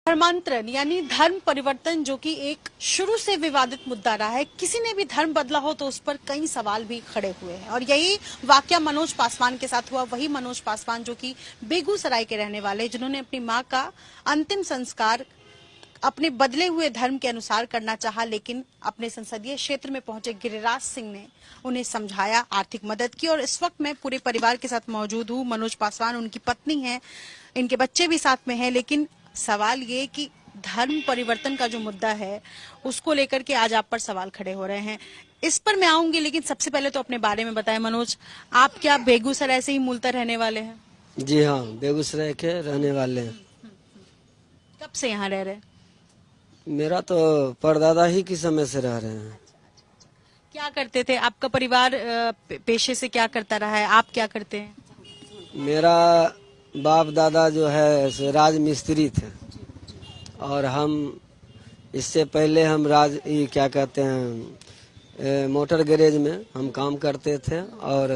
धर्मांतरण यानी धर्म परिवर्तन, जो कि एक शुरू से विवादित मुद्दा रहा है। किसी ने भी धर्म बदला हो तो उस पर कई सवाल भी खड़े हुए हैं और यही वाकया मनोज पासवान के साथ हुआ। वही मनोज पासवान जो कि बेगूसराय के रहने वाले, जिन्होंने अपनी मां का अंतिम संस्कार अपने बदले हुए धर्म के अनुसार करना चाहा, लेकिन अपने संसदीय क्षेत्र में पहुंचे गिरिराज सिंह ने उन्हें समझाया, आर्थिक मदद की। और इस वक्त मैं पूरे परिवार के साथ मौजूद हूं। मनोज पासवान, उनकी पत्नी है, इनके बच्चे भी साथ में हैं। लेकिन सवाल ये कि धर्म परिवर्तन का जो मुद्दा है उसको लेकर के आज आप पर सवाल खड़े हो रहे हैं। इस पर मैं आऊंगी, लेकिन सबसे पहले तो अपने बारे में बताएं। मनोज, आप क्या बेगूसराय से ही मूलतः रहने वाले हैं? जी हाँ, बेगूसराय के रहने वाले हैं। कब से यहाँ रह रहे हैं? मेरा तो परदादा ही की समय से रह रहे हैं। क्या करते थे? आपका परिवार पेशे से क्या करता रहा है? आप क्या करते हैं? मेरा बाप दादा जो है सो राज मिस्त्री थे और हम इससे पहले हम क्या कहते हैं मोटर गैरेज में हम काम करते थे और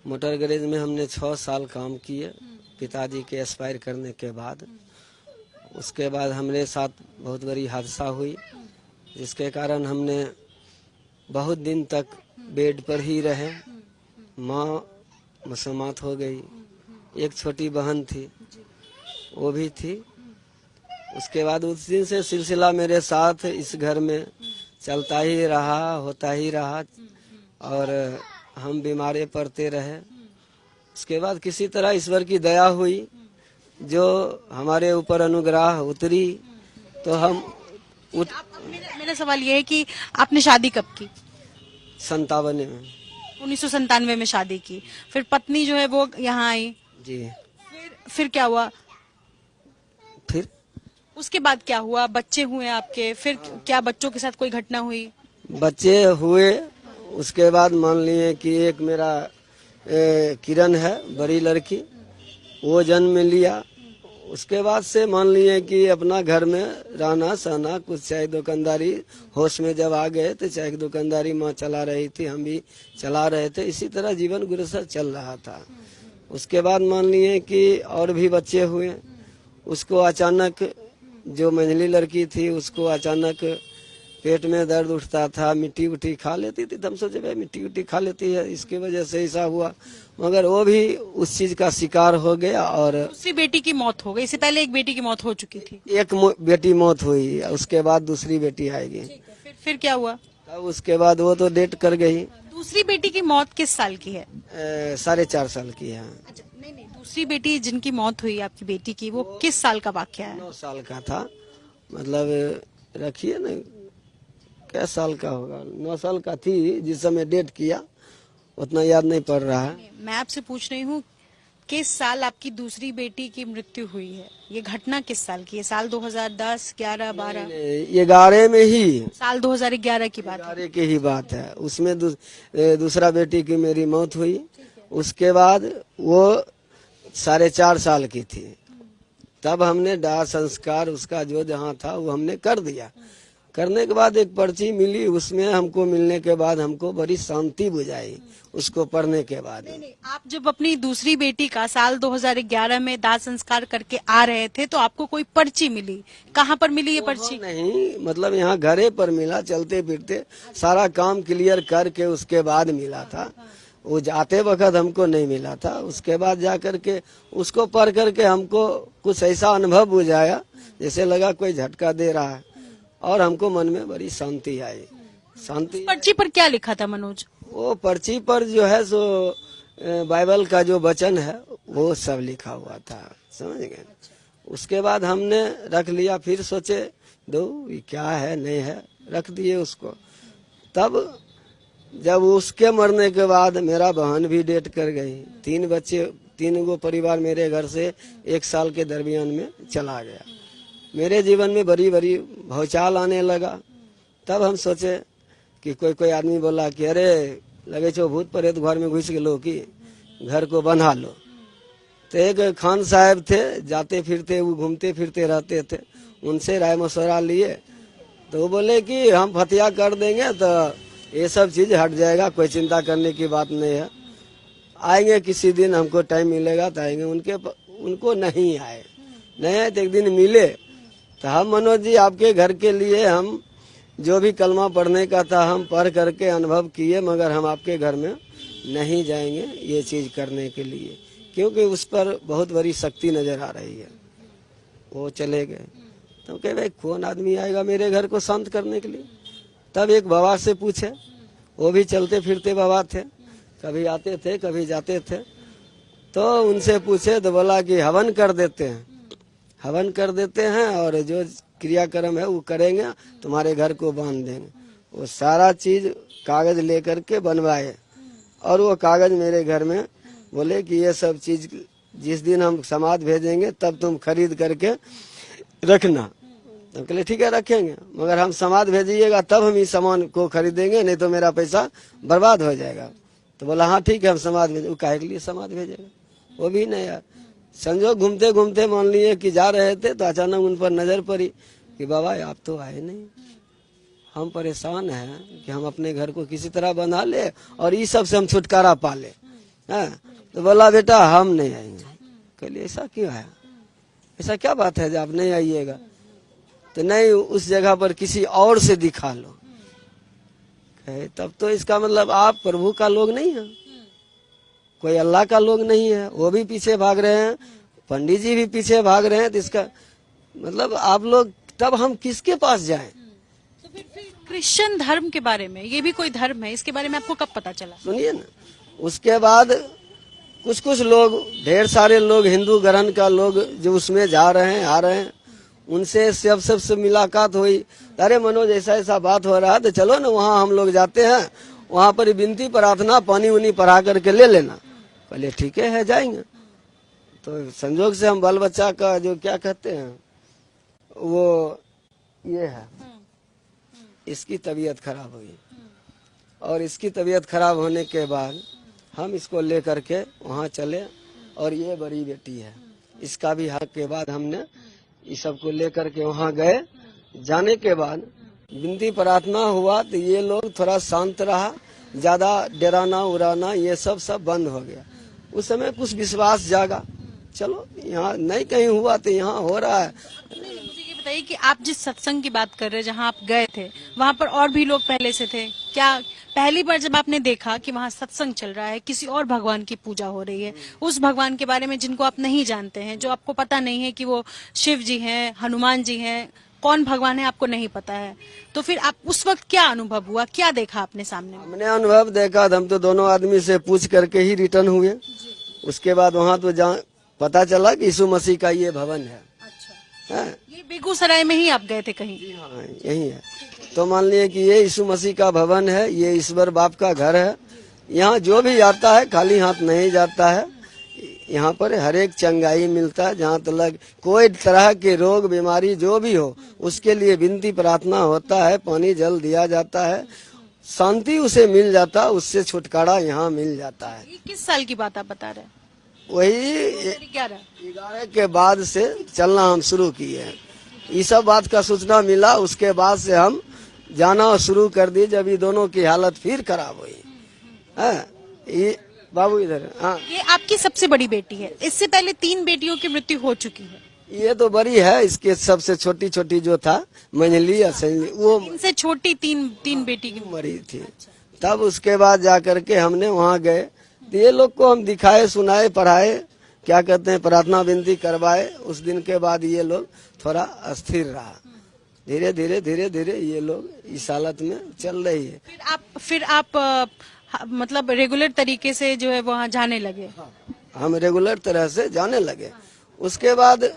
मोटर गैरेज में हमने 6 साल काम किए पिताजी के एक्सपायर करने के बाद। उसके बाद हमारे साथ बहुत बड़ी हादसा हुई, जिसके कारण हमने बहुत दिन तक बेड पर ही रहे। माँ मसमात हो गई, एक छोटी बहन थी, वो भी थी। उसके बाद उस दिन से सिलसिला मेरे साथ इस घर में चलता ही रहा, होता ही रहा और हम बीमारे पड़ते रहे। उसके बाद किसी तरह ईश्वर की दया हुई, जो हमारे ऊपर अनुग्रह उतरी तो हम मेरा सवाल ये है कि आपने शादी कब की? 57 में। 1997 में शादी की। फिर पत्नी जो है वो यहाँ आई जी। फिर क्या हुआ? फिर उसके बाद क्या हुआ? बच्चे हुए आपके? फिर क्या बच्चों के साथ कोई घटना हुई? बच्चे हुए। उसके बाद मान लिए कि एक मेरा किरण है, बड़ी लड़की, वो जन्म लिया। उसके बाद से मान लिए कि अपना घर में रहना सहना, कुछ चाहे दुकानदारी, होश में जब आ गए तो चाहे दुकानदारी माँ चला रही थी, हम भी चला रहे थे। इसी तरह जीवन गुजर चल रहा था। उसके बाद मान लिए कि और भी बच्चे हुए। उसको अचानक, जो मंझली लड़की थी, उसको अचानक पेट में दर्द उठता था, मिट्टी उट्टी खा लेती थी। तो हम सोचे भाई मिट्टी उट्टी खा लेती है, इसकी वजह से ऐसा हुआ। मगर वो भी उस चीज का शिकार हो गया और दूसरी बेटी की मौत हो गई। इससे पहले एक बेटी की मौत हो चुकी थी। एक बेटी मौत हुई, उसके बाद दूसरी बेटी आएगी। फिर क्या हुआ? तब उसके बाद वो तो डेट कर गई। दूसरी बेटी की मौत किस साल की है? 4.5 साल की है। अच्छा, नहीं, दूसरी बेटी जिनकी मौत हुई आपकी बेटी की, वो किस साल का वाकया है? 9 साल का था। मतलब रखिए ना, क्या साल का होगा, 9 साल का थी जिस समय डेट किया, उतना याद नहीं पड़ रहा है। मैं आपसे पूछ रही हूँ किस साल आपकी दूसरी बेटी की मृत्यु हुई है? ये घटना किस साल की है? साल 2010, 11, 12? 11 में ही, साल 2011 की बात है। 11 की ही बात है। उसमें दूसरा बेटी की मेरी मौत हुई। उसके बाद वो 4.5 साल की थी। तब हमने दाह संस्कार उसका जो जहाँ था वो हमने कर दिया। करने के बाद एक पर्ची मिली, उसमें हमको मिलने के बाद हमको बड़ी शांति बुझाई उसको पढ़ने के बाद। नहीं, आप जब अपनी दूसरी बेटी का साल 2011 में दाह संस्कार करके आ रहे थे तो आपको कोई पर्ची मिली? कहाँ पर मिली ये पर्ची? नहीं, मतलब यहाँ घरे पर मिला, चलते फिरते सारा काम क्लियर करके उसके बाद मिला था। वो जाते वक्त हमको नहीं मिला था। उसके बाद जा करके उसको पढ़ करके हमको कुछ ऐसा अनुभव बुझाया जैसे लगा कोई झटका दे रहा है और हमको मन में बड़ी शांति आई। शांति। पर्ची पर क्या लिखा था मनोज? वो पर्ची पर जो है सो बाइबल का जो वचन है वो सब लिखा हुआ था, समझ गए। उसके बाद हमने रख लिया। फिर सोचे दो ये क्या है नहीं है, रख दिए उसको। तब जब उसके मरने के बाद मेरा बहन भी डेट कर गई। 3 बच्चे, 3 गो परिवार मेरे घर से 1 साल के दरमियान में चला गया। मेरे जीवन में बड़ी बड़ी भौचाल आने लगा। तब हम सोचे कि कोई आदमी बोला कि अरे लगे छो भूत प्रेत घर में घुस गेलो कि घर को बना लो। तो एक खान साहब थे, जाते फिरते, वो घूमते फिरते रहते थे, उनसे राय मशवरा लिए। तो वो बोले कि हम फतिया कर देंगे तो ये सब चीज हट जाएगा, कोई चिंता करने की बात नहीं है। आएंगे किसी दिन, हमको टाइम मिलेगा तो आएंगे। उनको नहीं आए, नहीं आए तो एक दिन मिले तो हम मनोज जी आपके घर के लिए हम जो भी कलमा पढ़ने का था हम पढ़ करके अनुभव किए, मगर हम आपके घर में नहीं जाएंगे ये चीज करने के लिए, क्योंकि उस पर बहुत बड़ी शक्ति नजर आ रही है। वो चले गए। तो कहे भाई कौन आदमी आएगा मेरे घर को शांत करने के लिए। तब एक बाबा से पूछे, वो भी चलते फिरते बाबा थे, कभी आते थे कभी जाते थे। तो उनसे पूछे तो बोला कि हवन कर देते हैं, हवन कर देते हैं और जो क्रियाक्रम है वो करेंगे, तुम्हारे घर को बांध देंगे। वो सारा चीज कागज लेकर के बनवाए और वो कागज मेरे घर में बोले कि ये सब चीज जिस दिन हम समाज भेजेंगे तब तुम खरीद करके रखना। तो कहले ठीक है रखेंगे, मगर हम समाज भेजिएगा तब हम इस सामान को खरीदेंगे, नहीं तो मेरा पैसा बर्बाद हो जाएगा। तो बोला हाँ ठीक है हम समाज भेजेंगे। वो काहे के लिए समाज भेजेगा, वो भी नहीं यार। संजोग घूमते घूमते मान लिए कि जा रहे थे तो अचानक उन पर नजर पड़ी कि बाबा आप तो आए नहीं, हम परेशान हैं कि हम अपने घर को किसी तरह बना ले और इस सब से हम छुटकारा पा ले। तो बोला बेटा हम नहीं आएंगे। कहलिए ऐसा क्यों है, ऐसा क्या बात है जब आप नहीं आइएगा। तो नहीं उस जगह पर किसी और से दिखा लो। कहे तब तो इसका मतलब आप प्रभु का लोग नहीं है, कोई अल्लाह का लोग नहीं है। वो भी पीछे भाग रहे हैं, पंडित जी भी पीछे भाग रहे हैं। तो इसका मतलब आप लोग, तब हम किसके पास जाएं। तो फिर क्रिश्चियन धर्म के बारे में, ये भी कोई धर्म है, इसके बारे में आपको कब पता चला? सुनिए ना, उसके बाद कुछ लोग, ढेर सारे लोग हिंदू ग्रहण का लोग जो उसमें जा रहे हैं आ रहे हैं, उनसे सबसे मुलाकात हुई। अरे मनोज ऐसा ऐसा बात हो रहा है तो चलो ना वहाँ हम लोग जाते हैं, वहाँ पर विनती प्रार्थना पानी उनी पढ़ा करके ले लेना। पहले ठीक है जाएंगे। तो संजोग से हम बाल बच्चा का जो क्या कहते हैं वो ये है, इसकी तबीयत खराब हुई और इसकी तबीयत खराब होने के बाद हम इसको ले करके वहाँ चले और ये बड़ी बेटी है, इसका भी हक के बाद हमने इस सब को ले करके वहाँ गए। जाने के बाद विनती प्रार्थना हुआ तो ये लोग थोड़ा शांत रहा, ज्यादा डराना उड़ाना ये सब बंद हो गया। उस समय कुछ विश्वास जागा, चलो यहाँ नहीं कहीं हुआ तो यहाँ हो रहा है। मुझे ये बताइए कि आप जिस सत्संग की बात कर रहे हैं जहाँ आप गए थे, वहाँ पर और भी लोग पहले से थे क्या? पहली बार जब आपने देखा कि वहाँ सत्संग चल रहा है, किसी और भगवान की पूजा हो रही है, उस भगवान के बारे में जिनको आप नहीं जानते हैं, जो आपको पता नहीं है कि वो शिव जी हैं, हनुमान जी हैं, कौन भगवान है आपको नहीं पता है, तो फिर आप उस वक्त क्या अनुभव हुआ, क्या देखा आपने सामने? हमने अनुभव देखा, हम तो दोनों आदमी से पूछ करके ही रिटर्न हुए। उसके बाद वहाँ तो जहाँ पता चला कि यीशु मसीह का ये भवन है। अच्छा, ये बेगूसराय में ही आप गए थे कहीं? हाँ यही है। तो मान लिए कि ये यीशु मसीह का भवन है, ये ईश्वर बाप का घर है। यहाँ जो भी आता है खाली हाथ नहीं जाता है, यहाँ पर हर एक चंगाई मिलता है। जहाँ तक कोई तरह के रोग बीमारी जो भी हो उसके लिए विनती प्रार्थना होता है, पानी जल दिया जाता है, शांति उसे मिल जाता है, उससे छुटकारा यहाँ मिल जाता है। ये किस साल की बात आप बता रहे हैं? वही 11 के बाद से चलना हम शुरू किए हैं। ये सब बात का सूचना मिला, उसके बाद से हम जाना शुरू कर दिए। जब ये दोनों की हालत फिर खराब हुई है। ये बाबू इधर, हाँ ये आपकी सबसे बड़ी बेटी है, इससे पहले 3 बेटियों की मृत्यु हो चुकी है। ये तो बड़ी है, इसके सबसे छोटी छोटी जो था मंजली या संजली, वो इनसे छोटी तीन बेटी की मरी थी। तब उसके बाद जा करके हमने वहाँ गए तो ये लोग को हम दिखाए, सुनाए, पढ़ाए, क्या कहते हैं, प्रार्थना विनती करवाए। उस दिन के बाद ये लोग थोड़ा अस्थिर रहा। धीरे धीरे धीरे धीरे ये लोग इस हालत में चल रही है। फिर आप मतलब रेगुलर तरीके से जो है वहाँ जाने लगे? हम रेगुलर तरह से जाने लगे। उसके बाद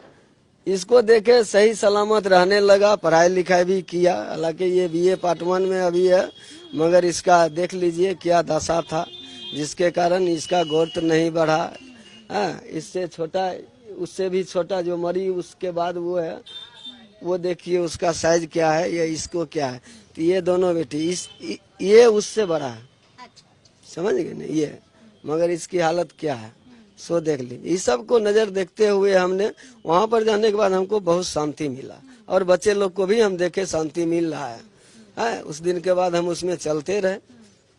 इसको देखे सही सलामत रहने लगा, पढ़ाई लिखाई भी किया। हालांकि ये BA पार्ट 1 में अभी है, मगर इसका देख लीजिए क्या दशा था, जिसके कारण इसका ग्रोथ नहीं बढ़ा। इससे छोटा, उससे भी छोटा जो मरी उसके बाद वो है, वो देखिए उसका साइज क्या है, ये इसको क्या है। तो ये दोनों बेटी ये उससे बड़ा है, समझ गए ना ये, मगर इसकी हालत क्या है सो देख ली। इस सब को नजर देखते हुए हमने वहाँ पर जाने के बाद हमको बहुत शांति मिला और बच्चे लोग को भी हम देखे शांति मिल रहा है। उस दिन के बाद हम उसमें चलते रहे।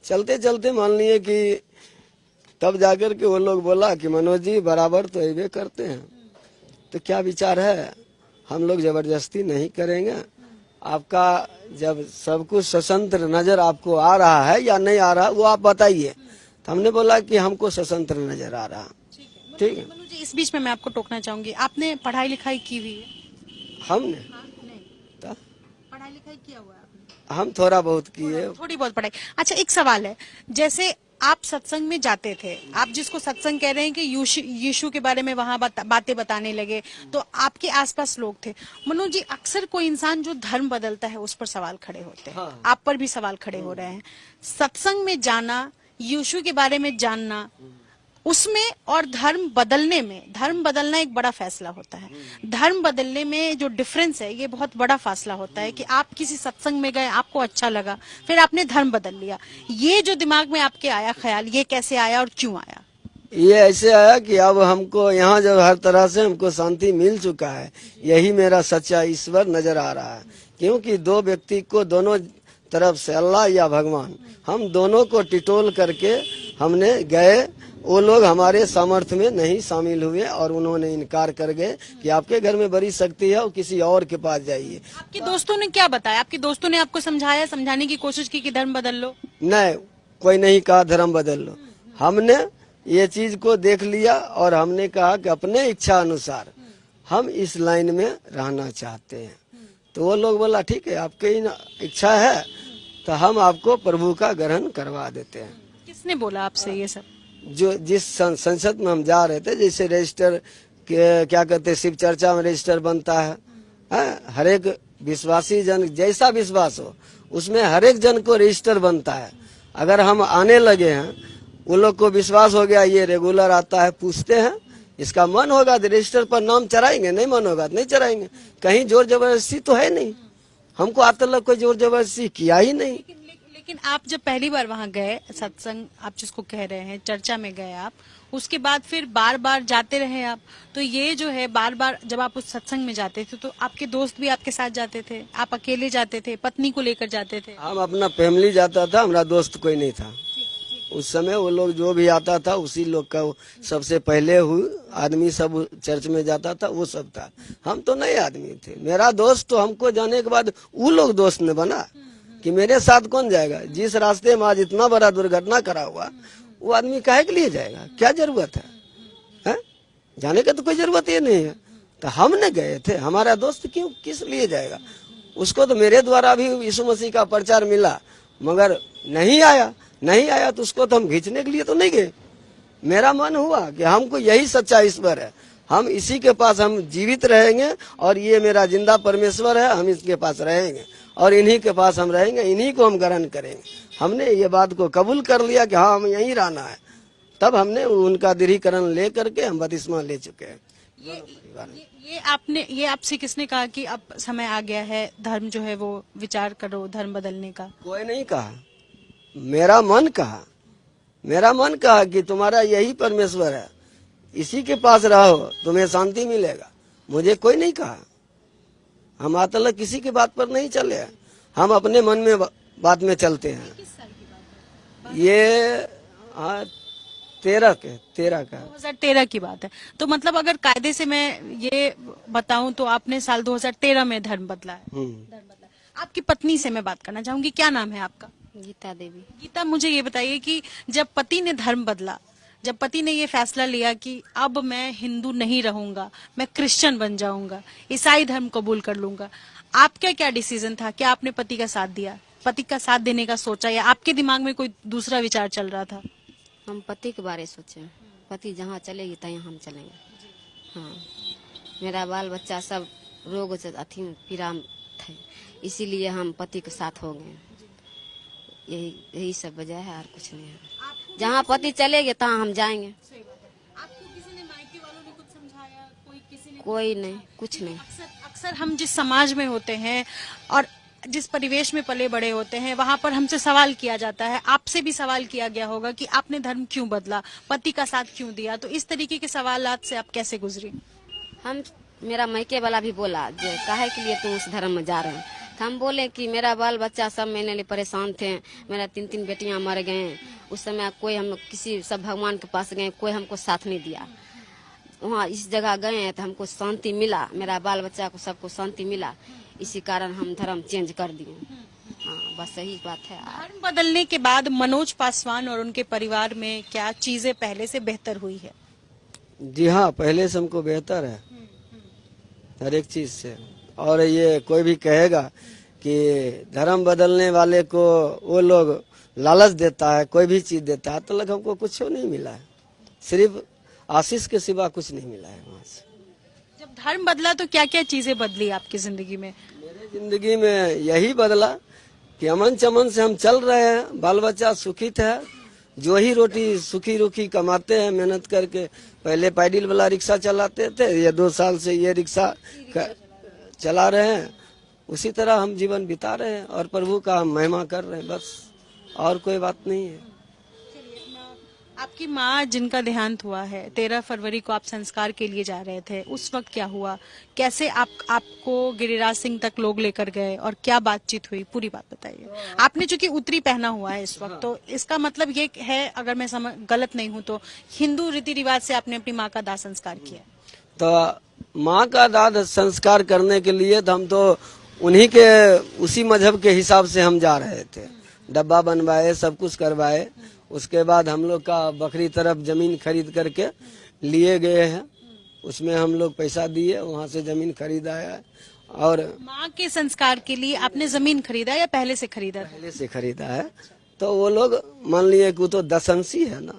चलते चलते मान लिए कि तब जाकर के वो लोग बोला कि मनोज जी बराबर तो ये करते हैं, तो क्या विचार है? हम लोग जबरदस्ती नहीं करेंगे। आपका जब सब कुछ स्वतंत्र नजर आपको आ रहा है या नहीं आ रहा वो आप बताइए। तो हमने बोला कि हमको स्वतंत्र नजर आ रहा। ठीक है। मनु जी, इस बीच में मैं आपको टोकना चाहूंगी, आपने पढ़ाई लिखाई की हुई है? हमने नहीं। तो पढ़ाई लिखाई किया हुआ है आपने? हम थोड़ा बहुत किए। थोड़ी बहुत पढ़ाई। अच्छा, एक सवाल है, जैसे आप सत्संग में जाते थे, आप जिसको सत्संग कह रहे हैं कि यीशु के बारे में वहां बातें बताने लगे, तो आपके आसपास लोग थे। मनु जी, अक्सर कोई इंसान जो धर्म बदलता है उस पर सवाल खड़े होते हैं। हाँ। आप पर भी सवाल खड़े हो रहे हैं। सत्संग में जाना, यीशु के बारे में जानना, उसमें और धर्म बदलने में, धर्म बदलना एक बड़ा फैसला होता है। धर्म बदलने में जो डिफरेंस है ये बहुत बड़ा फासला होता है कि आप किसी सत्संग में गए, आपको अच्छा लगा, फिर आपने धर्म बदल लिया। ये जो दिमाग में आपके आया ख्याल, ये कैसे आया और क्यों आया? ये ऐसे आया कि अब हमको यहाँ जब हर तरह से हमको शांति मिल चुका है, यही मेरा सच्चा ईश्वर नजर आ रहा है। क्योंकि दो व्यक्ति को दोनों तरफ से, अल्लाह या भगवान, हम दोनों को टिटोल करके हमने गए। वो लोग हमारे सामर्थ्य में नहीं शामिल हुए और उन्होंने इनकार कर गए कि आपके घर में बड़ी शक्ति है और किसी और के पास जाइए। आपके दोस्तों ने क्या बताया? आपके दोस्तों ने आपको समझाया, समझाने की कोशिश की कि धर्म बदल लो? नहीं, कोई नहीं कहा धर्म बदल लो। हमने ये चीज को देख लिया और हमने कहा कि अपने इच्छा अनुसार हम इस लाइन में रहना चाहते हैं। तो वो लोग बोला ठीक है, आपकी इच्छा है तो हम आपको प्रभु का ग्रहण करवा देते हैं। किसने बोला आपसे ये सब? जो जिस संसद में हम जा रहे थे, जैसे रजिस्टर के क्या कहते हैं, शिव चर्चा में रजिस्टर बनता है, हर एक विश्वासी जन जैसा विश्वास हो उसमें हर एक जन को रजिस्टर बनता है। अगर हम आने लगे हैं, वो लोग को विश्वास हो गया ये रेगुलर आता है, पूछते हैं इसका मन होगा तो रजिस्टर पर नाम चढ़ाएंगे, नहीं मन होगा तो नहीं चढ़ाएंगे। कहीं जोर जबरदस्ती तो है नहीं, हमको आज तक कोई जोर जबरदस्ती किया ही नहीं। लेकिन आप जब पहली बार वहां गए, सत्संग आप जिसको कह रहे हैं, चर्चा में गए आप, उसके बाद फिर बार बार जाते रहे आप, तो ये जो है बार बार जब आप उस सत्संग में जाते थे तो आपके दोस्त भी आपके साथ जाते थे, आप अकेले जाते थे, पत्नी को लेकर जाते थे? हम अपना फैमिली जाता था, हमारा दोस्त कोई नहीं था उस समय। वो लोग जो भी आता था उसी लोग का सबसे पहले आदमी सब चर्च में जाता था, वो सब था। हम तो नए आदमी थे। मेरा दोस्त तो हमको जाने के बाद वो लोग दोस्त ने बना कि मेरे साथ कौन जाएगा। जिस रास्ते में आज इतना बड़ा दुर्घटना करा हुआ, वो आदमी काहे के लिए जाएगा, क्या जरूरत है? जाने का तो कोई जरूरत ही नहीं है। तो हमने गए थे, हमारा दोस्त क्यों किस लिए जाएगा? उसको तो मेरे द्वारा भी यीशु मसीह का प्रचार मिला, मगर नहीं आया तो उसको तो हम खींचने के लिए तो नहीं गए। मेरा मन हुआ कि हमको यही सच्चा ईश्वर है, हम इसी के पास हम जीवित रहेंगे और ये मेरा जिंदा परमेश्वर है, हम इसके पास रहेंगे और इन्हीं के पास हम रहेंगे, इन्हीं को हम ग्रहण करेंगे। हमने ये बात को कबूल कर लिया कि हाँ हम यहीं रहना है। तब हमने उनका दृढ़ीकरण ले करके हम बपतिस्मा ले चुके हैं। ये आपसे किसने कहा कि अब समय आ गया है, धर्म जो है वो विचार करो, धर्म बदलने का? कोई नहीं कहा, मेरा मन कहा कि तुम्हारा यही परमेश्वर है, इसी के पास रहो, तुम्हें शांति मिलेगा। मुझे कोई नहीं कहा। हम आज तक किसी की बात पर नहीं चले हैं, हम अपने मन में बात में चलते हैं। किस साल की बात है? ये 13 का 2013 की बात है। तो मतलब अगर कायदे से मैं ये बताऊं तो आपने साल 2013 में धर्म बदला है। धर्म बदला। आपकी पत्नी से मैं बात करना चाहूंगी, क्या नाम है आपका? गीता देवी। गीता, मुझे ये बताइए कि जब पति ने धर्म बदला, जब पति ने ये फैसला लिया कि अब मैं हिंदू नहीं रहूंगा, मैं क्रिश्चियन बन जाऊंगा, ईसाई धर्म कबूल कर लूंगा, आपका क्या डिसीजन था? क्या आपने पति का साथ दिया, पति का साथ देने का सोचा, या आपके दिमाग में कोई दूसरा विचार चल रहा था? हम पति के बारे सोचे, पति जहाँ चलेगी तहीं हम चलेंगे। हाँ, मेरा बाल बच्चा सब रोग से अथी पीड़ा थे, इसीलिए हम पति के साथ हो गए। यही सब वजह है, और कुछ नहीं है। जहाँ पति चलेंगे तहाँ हम जाएंगे। आपको किसी ने, मायके वालों ने कुछ समझाया? कोई नहीं, कुछ नहीं। अक्सर हम जिस समाज में होते हैं और जिस परिवेश में पले बड़े होते हैं, वहाँ पर हमसे सवाल किया जाता है, आपसे भी सवाल किया गया होगा कि आपने धर्म क्यों बदला, पति का साथ क्यों दिया? तो इस तरीके के सवालात से आप कैसे गुजरी? मेरा मायके वाला भी बोला जो काहे के लिए तुम उस धर्म में जा रहे हैं। तो हम बोले कि मेरा बाल बच्चा सब मेरे लिए परेशान थे, मेरा 3 बेटियां मर गए। उस समय कोई हम किसी सब भगवान के पास गए, कोई हमको साथ नहीं दिया। वहाँ इस जगह गए हैं तो हमको शांति मिला, मेरा बाल बच्चा को सबको शांति मिला, इसी कारण हम धर्म चेंज कर दिए। हाँ, बस यही बात है। धर्म बदलने के बाद मनोज पासवान और उनके परिवार में क्या चीजें पहले से बेहतर हुई है? जी हाँ, पहले से हमको बेहतर है हर एक चीज से। और ये कोई भी कहेगा कि धर्म बदलने वाले को वो लोग लालच देता है, कोई भी चीज देता है, तो लग हमको कुछ नहीं मिला है, सिर्फ आशीष के सिवा कुछ नहीं मिला है वहाँ से। जब धर्म बदला तो क्या क्या चीजें बदली आपकी जिंदगी में? मेरे जिंदगी में यही बदला कि अमन चमन से हम चल रहे हैं, बाल बच्चा सुखित है, जो ही रोटी सुखी रुखी कमाते हैं मेहनत करके। पहले पैडल वाला रिक्शा चलाते थे, ये 2 साल से ये रिक्शा चला रहे हैं, उसी तरह हम जीवन बिता रहे हैं और प्रभु का हम महिमा कर रहे हैं, बस और कोई बात नहीं है। आपकी माँ जिनका देहांत हुआ है, 13 फरवरी को आप संस्कार के लिए जा रहे थे, उस वक्त क्या हुआ? कैसे आपको गिरिराज सिंह तक लोग लेकर गए और क्या बातचीत हुई, पूरी बात बताइए। आपने चूंकि उत्तरी पहना हुआ है इस वक्त, तो इसका मतलब ये है, अगर मैं गलत नहीं हूँ तो हिंदू रीति रिवाज से आपने अपनी माँ का दाह संस्कार किया? तो माँ का दाह संस्कार करने के लिए तो हम तो उन्हीं के उसी मजहब के हिसाब से हम जा रहे थे, डब्बा बनवाए, सब कुछ करवाए। उसके बाद हम लोग का बकरी तरफ जमीन खरीद करके लिए गए हैं, उसमें हम लोग पैसा दिए, वहाँ से जमीन खरीदा है। और माँ के संस्कार के लिए आपने जमीन खरीदा या पहले से खरीदा? पहले से खरीदा है। तो वो लोग मान लिए कि वो तो दशंशी है ना,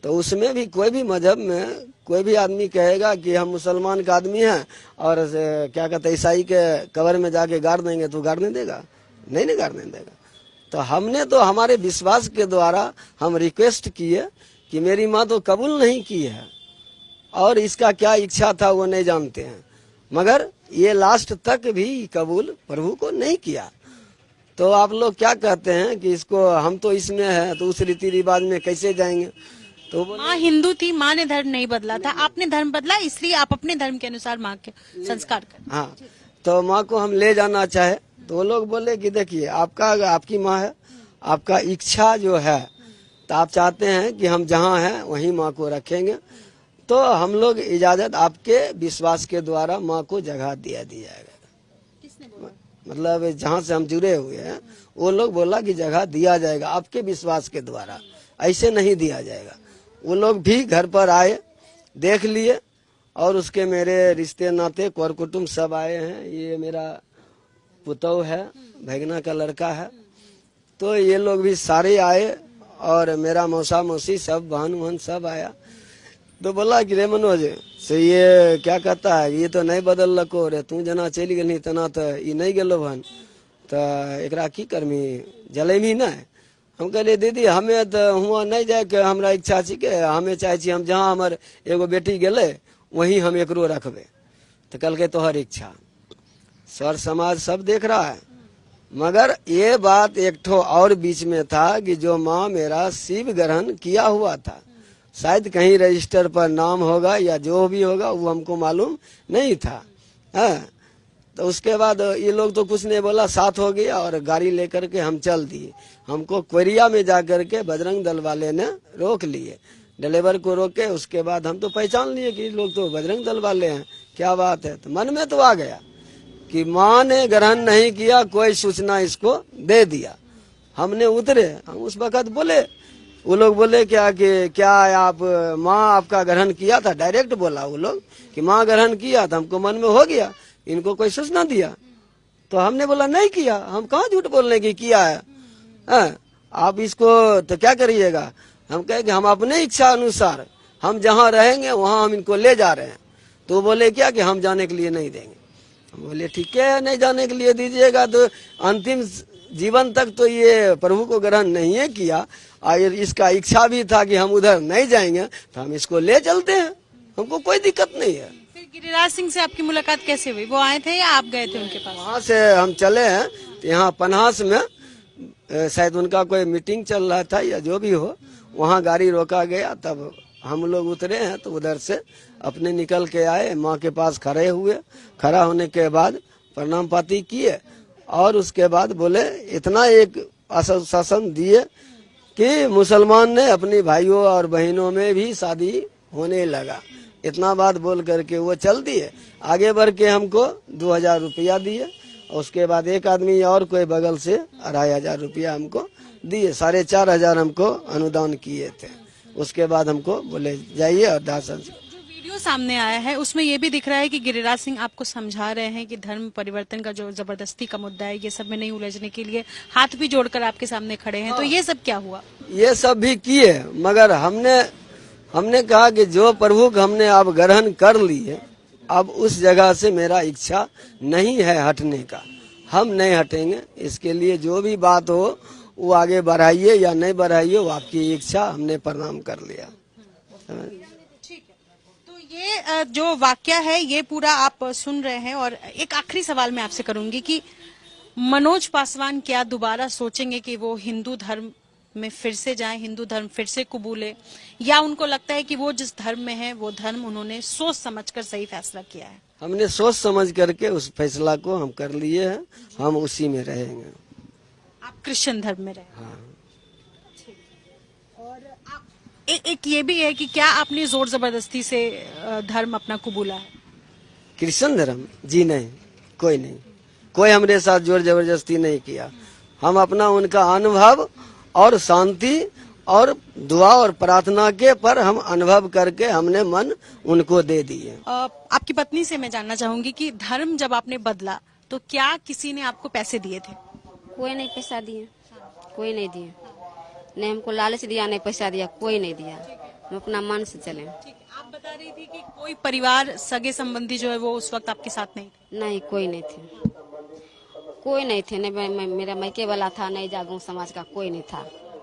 तो उसमें भी कोई भी मजहब में कोई भी आदमी कहेगा कि हम मुसलमान का आदमी हैं और क्या कहते हैं ईसाई के कब्र में जाके गाड़ देंगे, तो गाड़ने देगा? नहीं गाड़ने देगा। तो हमने तो हमारे विश्वास के द्वारा हम रिक्वेस्ट किए कि मेरी माँ तो कबूल नहीं की है और इसका क्या इच्छा था वो नहीं जानते हैं, मगर ये लास्ट तक भी कबूल प्रभु को नहीं किया। तो आप लोग क्या कहते हैं कि इसको हम तो इसमें है तो उस रीति रिवाज में कैसे जाएंगे? तो माँ हिंदू थी, माँ ने धर्म नहीं बदला था, आपने धर्म बदला, इसलिए आप अपने धर्म के अनुसार माँ के संस्कार करें। हाँ, तो माँ को हम ले जाना चाहे तो वो लोग बोले कि देखिए आपकी माँ है, आपका इच्छा जो है, तो आप चाहते हैं कि हम जहाँ हैं वहीं माँ को रखेंगे, तो हम लोग इजाजत आपके विश्वास के द्वारा माँ को जगह दी जाएगा। किसने बोला? मतलब जहाँ से हम जुड़े हुए हैं वो लोग बोला कि जगह दिया जाएगा आपके विश्वास के द्वारा, ऐसे नहीं दिया जाएगा। वो लोग भी घर पर आए, देख लिए, और उसके मेरे रिश्ते नाते कर कुटुम्ब सब आए हैं। ये मेरा पुतौ है, भैगना का लड़का है, तो ये लोग भी सारे आए और मेरा मौसा मौसी सब बहन वहन सब आया। तो बोला कि रे मनोज से ये क्या कहता है, ये तो नहीं बदल लको रे, तू जना चली गई तना तो ये नहीं गेलो बहन, तो एकरा की करमी जलेमी ना। हम कहलिए दीदी हमें तो हुआ नहीं जाए के हमरा इच्छा छी के, हमें चाहे छी हम जहाँ हमार एगो बेटी गेले वहीं हम एकरो रखबे। तो कल के तोहर इच्छा, सर समाज सब देख रहा है, मगर ये बात एक ठो और बीच में था कि जो माँ मेरा शिव ग्रहण किया हुआ था, शायद कहीं रजिस्टर पर नाम होगा या जो भी होगा वो हमको मालूम नहीं था। तो उसके बाद ये लोग तो कुछ नहीं बोला, साथ हो गया और गाड़ी लेकर के हम चल दिए। हमको कोरिया में जाकर के बजरंग दल वाले ने रोक लिए, ड्राइवर को रोके। उसके बाद हम तो पहचान लिए कि लोग तो बजरंग दल वाले हैं, क्या बात है। तो मन में तो आ गया कि माँ ने ग्रहण नहीं किया, कोई सूचना इसको दे दिया। हमने उतरे, हम उस वक्त बोले, वो लोग बोले क्या आप माँ आपका ग्रहण किया था, डायरेक्ट बोला वो लोग कि माँ ग्रहण किया था। हमको मन में हो गया इनको कोई सूचना दिया, तो हमने बोला नहीं किया, हम कहाँ झूठ बोलने की किया है। आप इसको तो क्या करिएगा। हम कहे कि हम अपने इच्छा अनुसार हम जहाँ रहेंगे वहाँ हम इनको ले जा रहे हैं। तो बोले क्या कि हम जाने के लिए नहीं देंगे। हम बोले ठीक है, नहीं जाने के लिए दीजिएगा तो अंतिम जीवन तक तो ये प्रभु को ग्रहण नहीं है किया, और इसका इच्छा भी था कि हम उधर नहीं जाएंगे, तो हम इसको ले चलते हैं, हमको कोई दिक्कत नहीं है। फिर गिरिराज सिंह से आपकी मुलाकात कैसे हुई? वो आए थे या आप गए थे उनके पास? वहाँ से हम चले हैं, तो यहाँ पन्हास में शायद उनका कोई मीटिंग चल रहा था या जो भी हो, वहाँ गाड़ी रोका गया, तब हम लोग उतरे हैं। तो उधर से अपने निकल के आए, माँ के पास खड़े हुए। खड़ा होने के बाद प्रणाम पाती किए और उसके बाद बोले इतना एक आश्वासन दिए कि मुसलमान ने अपनी भाइयों और बहनों में भी शादी होने लगा, इतना बात बोल करके वो चल दिए। आगे बढ़ के हमको 2000 रुपया दिए और उसके बाद एक आदमी और कोई बगल से 2500 रुपया हमको दिए। 4500 हमको अनुदान किए थे। उसके बाद हमको बोले जाइए और दाह संस्कार। जो वीडियो सामने आया है उसमें ये भी दिख रहा है कि गिरिराज सिंह आपको समझा रहे हैं कि धर्म परिवर्तन का जो जबरदस्ती का मुद्दा है ये सब में नहीं उलझने के लिए हाथ भी जोड़कर आपके सामने खड़े हैं। तो ये सब क्या हुआ? ये सब भी किए, मगर हमने कहा कि जो प्रभु को हमने अब ग्रहण कर लिए, अब उस जगह से मेरा इच्छा नहीं है हटने का। हम नहीं हटेंगे। इसके लिए जो भी बात हो वो आगे बढ़ाइए या नहीं बढ़ाइए, वो आपकी इच्छा। हमने प्रणाम कर लिया। ठीक है, तो ये जो वाक्या है ये पूरा आप सुन रहे हैं। और एक आखिरी सवाल मैं आपसे करूंगी कि मनोज पासवान क्या दोबारा सोचेंगे कि वो हिंदू धर्म में फिर से जाएं, हिंदू धर्म फिर से कबूले, या उनको लगता है कि वो जिस धर्म में है वो धर्म उन्होंने सोच समझकर सही फैसला किया है? हमने सोच समझ करके उस फैसला को हम कर लिए हैं। हम उसी में रहेंगे। आप क्रिश्चियन धर्म में रहे? हाँ। और एक ये भी है कि क्या आपने जोर जबरदस्ती से धर्म अपना कबूला है? क्रिश्चियन धर्म? जी नहीं, कोई नहीं। कोई हमरे साथ जोर जबरदस्ती नहीं किया। हम अपना उनका अनुभव और शांति और दुआ और प्रार्थना के पर हम अनुभव करके हमने मन उनको दे दिए। आपकी पत्नी से मैं जानना चाहूंगी कि धर्म जब आपने बदला तो क्या किसी ने आपको पैसे दिए थे? कोई नहीं पैसा दिए, कोई नहीं दिए, नहीं हमको लालच दिया, नहीं पैसा दिया, कोई नहीं दिया। हम अपना मन से चले। आप बता रही थी कि कोई परिवार सगे संबंधी जो है वो उस वक्त आपके साथ नहीं थे? नहीं, कोई नहीं थे, कोई नहीं थे। नहीं मेरा मायके वाला था, नहीं जागरूक समाज का कोई नहीं था।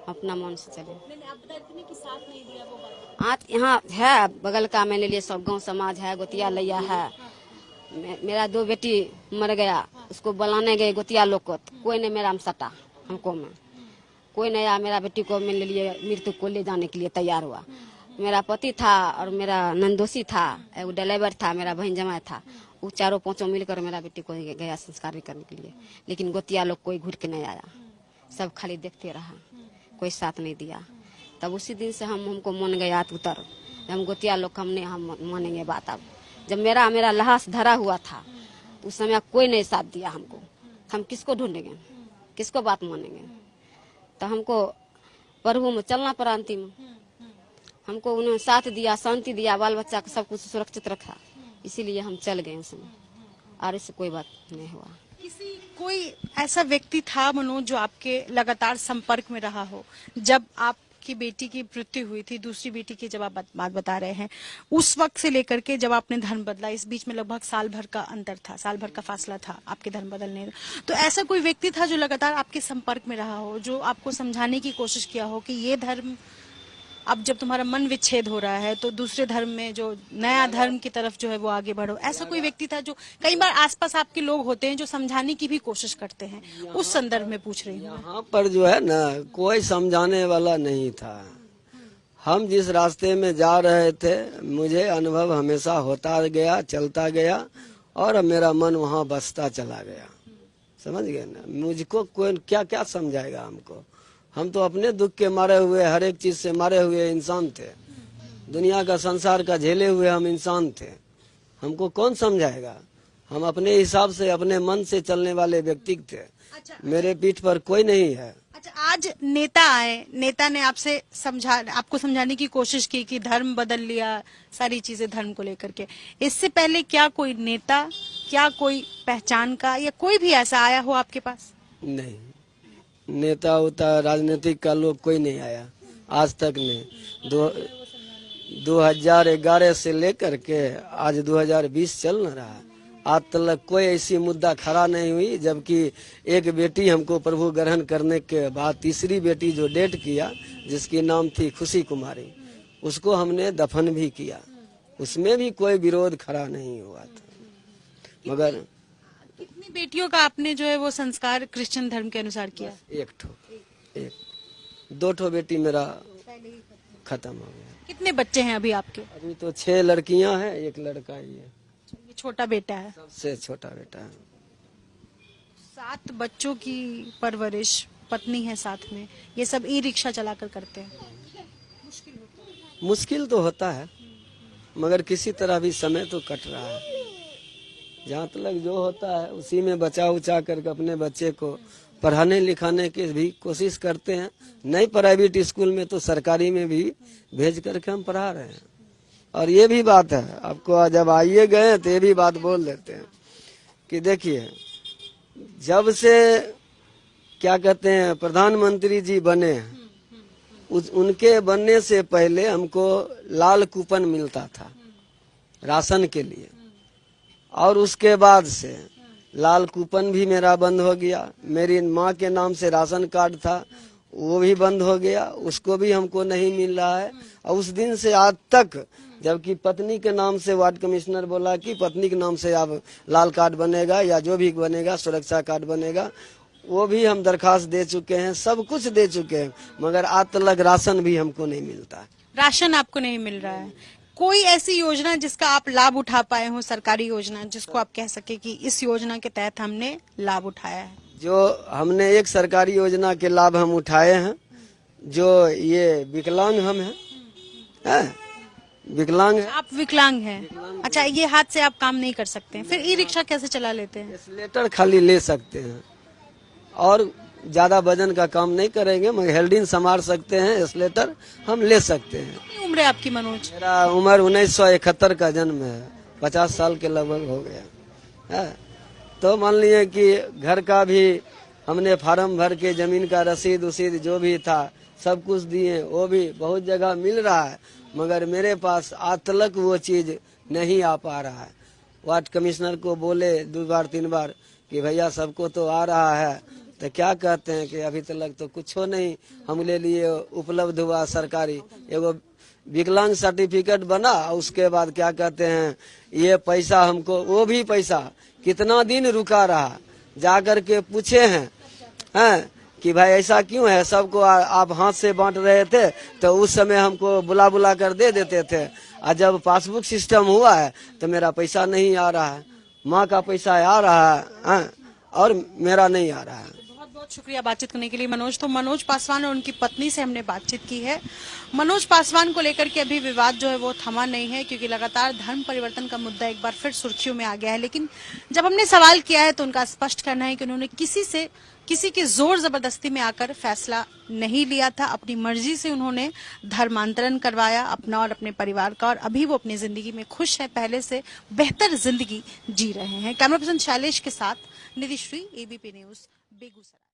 अपना मन से चले। आप बता रही थी कि साथ नहीं दिया वो बात? आज यहाँ है बगल का मेरे लिए सब गांव समाज है, गोतिया लैया है। मेरा 2 बेटी मर गया, उसको बुलाने गए गोतिया लोग को, कोई नहीं मेरा में सटा हमको में। कोई नहीं आया मेरा बेटी को मेरे लिए मृत्यु को ले जाने के लिए तैयार हुआ। मेरा पति था और मेरा नंदोसी था, एक ड्राइवर था, मेरा बहन जमाई था। वो 4-5 मिलकर मेरा बेटी को गया संस्कार करने के लिए। लेकिन गोतिया लोग कोई घुर के नहीं आया, सब खाली देखते रहा, कोई साथ नहीं दिया। तब उसी दिन से हमको मन गया उतर, हम गोतिया लोग हम मानेंगे बात। अब जब मेरा लहास धरा हुआ था उस समय कोई नहीं साथ दिया हमको। हम किसको ढूंढेंगे, किसको बात मानेंगे? तो हमको प्रभु में चलना पड़ा। अंतिम हमको उन्होंने साथ दिया, शांति दिया, बाल बच्चा को सब कुछ सुरक्षित रखा, इसीलिए हम चल गए उसमें। और इससे कोई बात नहीं हुआ। कोई ऐसा व्यक्ति था मनोज जो आपके लगातार संपर्क में रहा हो? जब आपकी बेटी की मृत्यु हुई थी, दूसरी बेटी की जब आप बात बता रहे हैं, उस वक्त से लेकर के जब आपने धर्म बदला, इस बीच में लगभग साल भर का अंतर था, साल भर का फासला था आपके धर्म बदलने। तो ऐसा कोई व्यक्ति था जो लगातार आपके संपर्क में रहा हो, जो आपको समझाने की कोशिश किया हो कि ये धर्म, अब जब तुम्हारा मन विच्छेद हो रहा है तो दूसरे धर्म में, जो नया धर्म की तरफ जो है वो आगे बढ़ो? ऐसा कोई व्यक्ति था जो, कई बार आसपास आपके लोग होते हैं जो समझाने की भी कोशिश करते हैं, उस संदर्भ में पूछ रही हूँ। यहाँ पर जो है ना कोई समझाने वाला नहीं था। हम जिस रास्ते में जा रहे थे मुझे अनुभव हमेशा होता गया, चलता गया और मेरा मन वहाँ बसता चला गया। समझ गए ना? मुझको कोई क्या क्या समझाएगा हमको? हम तो अपने दुख के मारे हुए, हर एक चीज से मारे हुए इंसान थे। दुनिया का, संसार का झेले हुए हम इंसान थे। हमको कौन समझाएगा? हम अपने हिसाब से, अपने मन से चलने वाले व्यक्ति थे। मेरे पीठ पर कोई नहीं है। अच्छा, आज नेता आए, नेता ने आपको समझाने की कोशिश की कि धर्म बदल लिया, सारी चीजें धर्म को लेकर के। इससे पहले क्या कोई नेता, क्या कोई पहचान का या कोई भी ऐसा आया हो आपके पास? नहीं, नेता उता राजनीतिक का लोग कोई नहीं आया आज तक नहीं। 2011 से लेकर के आज 2020 चल न रहा, आज तक कोई ऐसी मुद्दा खड़ा नहीं हुई। जबकि एक बेटी हमको प्रभु ग्रहण करने के बाद तीसरी बेटी जो डेट किया, जिसकी नाम थी खुशी कुमारी, उसको हमने दफन भी किया, उसमें भी कोई विरोध खड़ा नहीं हुआ था। मगर कितनी बेटियों का आपने जो है वो संस्कार क्रिश्चियन धर्म के अनुसार किया? एक 2 बेटी मेरा खत्म हो गया। कितने बच्चे हैं अभी आपके? अभी तो 6 लड़कियां हैं, 1 लड़का ही है। ये छोटा बेटा है? सबसे छोटा बेटा है। 7 बच्चों की परवरिश, पत्नी है साथ में, ये सब ई रिक्शा चलाकर करते हैं। मुश्किल तो होता है, मगर किसी तरह भी समय तो कट रहा है। जहाँ तक जो होता है उसी में बचा उचा करके अपने बच्चे को पढ़ाने लिखाने की भी कोशिश करते हैं। नहीं प्राइवेट स्कूल में तो सरकारी में भी भेज करके हम पढ़ा रहे हैं। और ये भी बात है, आपको जब आइए गए तो ये भी बात बोल देते हैं कि देखिए, जब से क्या कहते हैं प्रधानमंत्री जी बने हैं, उनके बनने से पहले हमको लाल कूपन मिलता था राशन के लिए, और उसके बाद से लाल कूपन भी मेरा बंद हो गया। मेरी माँ के नाम से राशन कार्ड था, वो भी बंद हो गया, उसको भी हमको नहीं मिल रहा है। और उस दिन से आज तक, जबकि पत्नी के नाम से वार्ड कमिश्नर बोला कि पत्नी के नाम से अब लाल कार्ड बनेगा या जो भी बनेगा सुरक्षा कार्ड बनेगा, वो भी हम दरखास्त दे चुके हैं, सब कुछ दे चुके हैं, मगर आज तक राशन भी हमको नहीं मिलता। राशन आपको नहीं मिल रहा है? कोई ऐसी योजना जिसका आप लाभ उठा पाए हो, सरकारी योजना जिसको आप कह सके कि इस योजना के तहत हमने लाभ उठाया है? जो हमने एक सरकारी योजना के लाभ हम उठाए हैं, जो ये विकलांग हम हैं, विकलांग है। आप विकलांग हैं? अच्छा, ये हाथ से आप काम नहीं कर सकते हैं, फिर ई रिक्शा कैसे चला लेते हैं? एस्केलेटर खाली ले सकते हैं और ज्यादा वजन का काम नहीं करेंगे, मगर हेल्डिंग संभाल सकते हैं, एस्केलेटर हम ले सकते हैं। कितनी उम्र है आपकी मनोज? मेरा उम्र 1971 का जन्म है, 50 साल के लगभग हो गया है। तो मान लिए कि घर का भी हमने फार्म भर के जमीन का रसीद उसीद जो भी था सब कुछ दिए, वो भी बहुत जगह मिल रहा है, मगर मेरे पास आज तक वो चीज नहीं आ पा रहा है। वार्ड कमिश्नर को बोले 2 बार 3 बार कि भैया सबको तो आ रहा है, तो क्या कहते हैं कि अभी तक तो कुछ नहीं हमले लिए उपलब्ध हुआ। सरकारी एगो विकलांग सर्टिफिकेट बना, उसके बाद क्या कहते हैं ये पैसा हमको, वो भी पैसा कितना दिन रुका रहा, जाकर के पूछे हैं कि भाई ऐसा क्यों है, सबको आप हाथ से बांट रहे थे तो उस समय हमको बुला बुला कर दे देते थे, और जब पासबुक सिस्टम हुआ है तो मेरा पैसा नहीं आ रहा है। माँ का पैसा आ रहा है और मेरा नहीं आ रहा है। बहुत शुक्रिया बातचीत करने के लिए मनोज। तो मनोज पासवान और उनकी पत्नी से हमने बातचीत की है। मनोज पासवान को लेकर के अभी विवाद जो है वो थमा नहीं है, क्योंकि लगातार धर्म परिवर्तन का मुद्दा एक बार फिर सुर्खियों में आ गया है। लेकिन जब हमने सवाल किया है तो उनका स्पष्ट कहना है कि उन्होंने किसी के जोर जबरदस्ती में आकर फैसला नहीं लिया था, अपनी मर्जी से उन्होंने धर्मांतरण करवाया अपना और अपने परिवार का, और अभी वो अपनी जिंदगी में खुश है, पहले से बेहतर जिंदगी जी रहे हैं। कैमरा पर्सन शैलेश के साथ निधिश्री, एबीपी न्यूज, बेगूसराय।